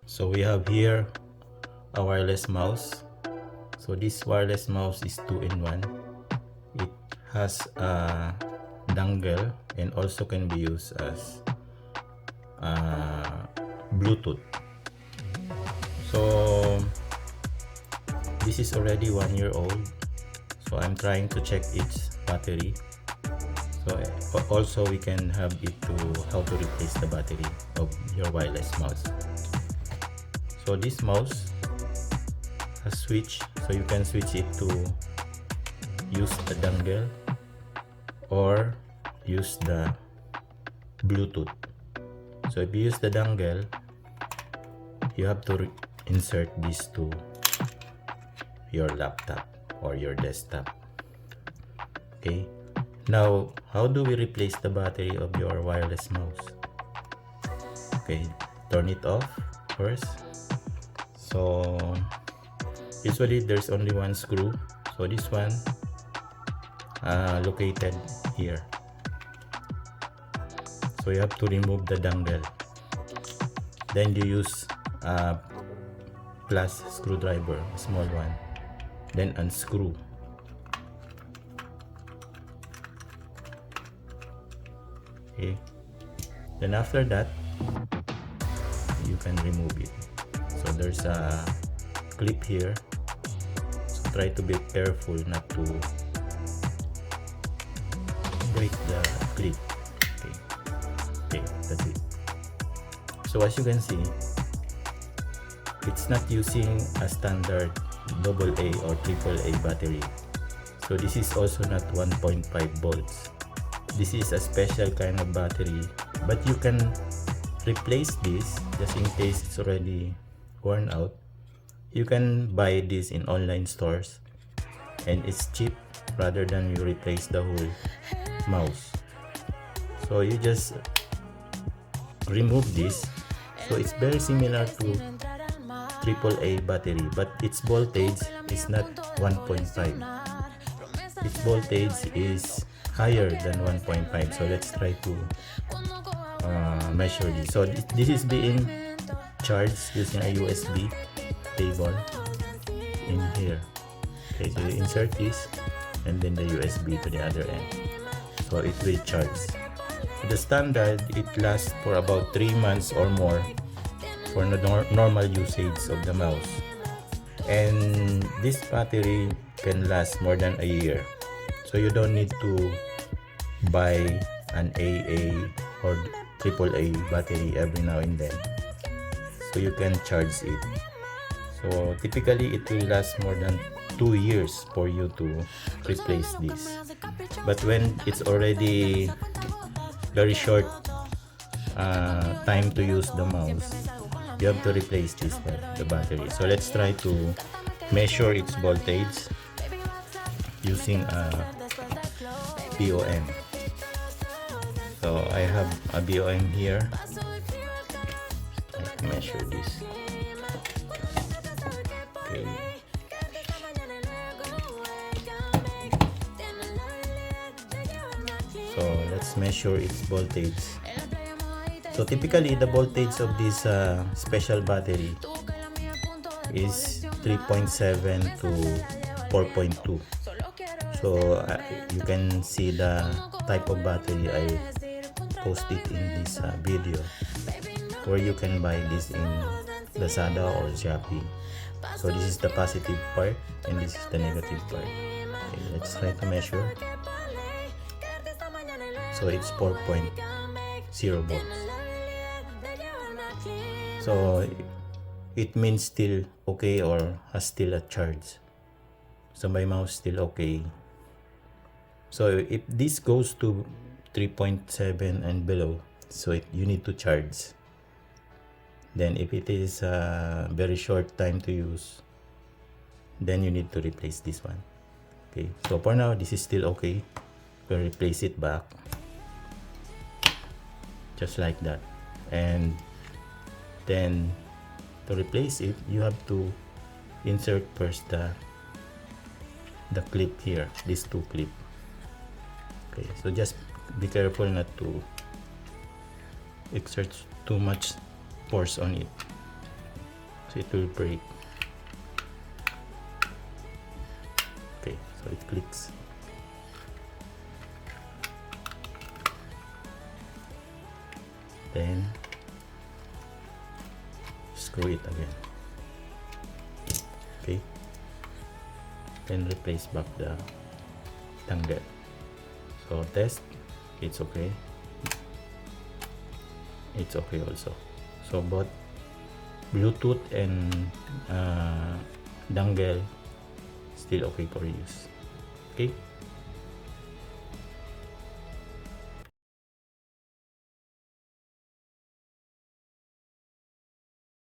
So we have here a wireless mouse. So this wireless mouse is 2-in-1. It has a dongle and also can be used as Bluetooth. So this is already 1 year old. So I'm trying to check its battery. So also we can have it to how to replace the battery of your wireless mouse. So this mouse has switch, so you can switch it to use the dongle or use the Bluetooth. So if you use the dongle, you have to insert this to your laptop or your desktop. Okay, now how do we replace the battery of your wireless mouse? Okay, turn it off first. So usually there's only one screw, so this one located here. So you have to remove the dongle, then you use a plus screwdriver, a small one, then unscrew. Okay, then after that you can remove it. So there's a clip here, so try to be careful not to break the clip. Okay, that's it. So as you can see, it's not using a standard AA or AAA battery. So this is also not 1.5 volts. This is a special kind of battery, but you can replace this just in case it's already worn out. You can buy this in online stores and it's cheap rather than you replace the whole mouse. So you just remove this. So it's very similar to AAA battery, but its voltage is not 1.5. Its voltage is higher than 1.5. So let's try to measure this. So this is being charged using a USB cable in here. Okay, so you insert this and then the USB to the other end, so it will charge. The standard, it lasts for about 3 months or more for the normal usage of the mouse, and this battery can last more than a year. So you don't need to buy an AA or AAA battery every now and then, so you can charge it. So typically it will last more than 2 years for you to replace this, but when it's already very short time to use the mouse, you have to replace this the battery. So let's try to measure its voltage using a BOM. So I have a BOM here. Let's measure this. Okay. So let's measure its voltage. So typically the voltage of this special battery is 3.7 to 4.2. So you can see the type of battery I posted in this video, where you can buy this in Lazada or Shopee. So this is the positive part and this is the negative part. Okay, let's try to measure. So it's 4.0 volts. So it means still okay or has still a charge. So my mouse still okay. So if this goes to 3.7 and below, so you need to charge. Then if it is a very short time to use, then you need to replace this one. Okay, so for now this is still okay. We'll replace it back just like that, and then to replace it you have to insert first the clip here, these two clip. Okay, so just be careful not to exert too much force on it. so it will break. Okay, so it clicks. Then screw it again. Okay, then replace back the dongle. So test, it's okay, it's okay also. So both Bluetooth and dongle still okay for use. Okay.